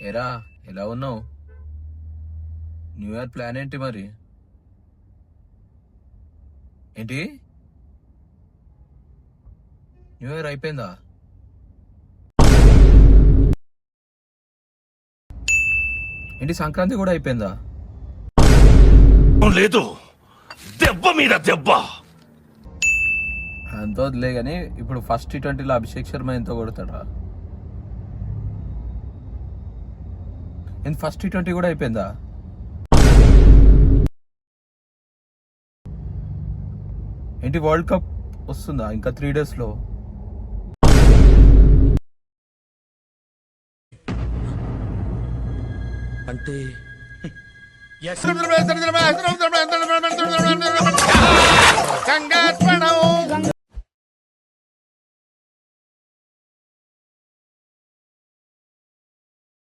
ఎరా ఎలా ఉన్నావు? న్యూ ఇయర్ ప్లాన్ ఏంటి మరి? ఏంటి న్యూ ఇయర్ అయిపోయిందా? ఏంటి సంక్రాంతి కూడా అయిపోయిందా? లేదు, దెబ్బ మీద దెబ్బ. అంత వదిలే గానీ ఇప్పుడు ఫస్ట్ T20లో అభిషేక్ శర్మ ఎంతో కొడతాడా? ఫస్ట్ T20 కూడా అయిపోయిందా? ఏంటి వరల్డ్ కప్ వస్తుందా ఇంకా 3 days లో? అంటే కంగారు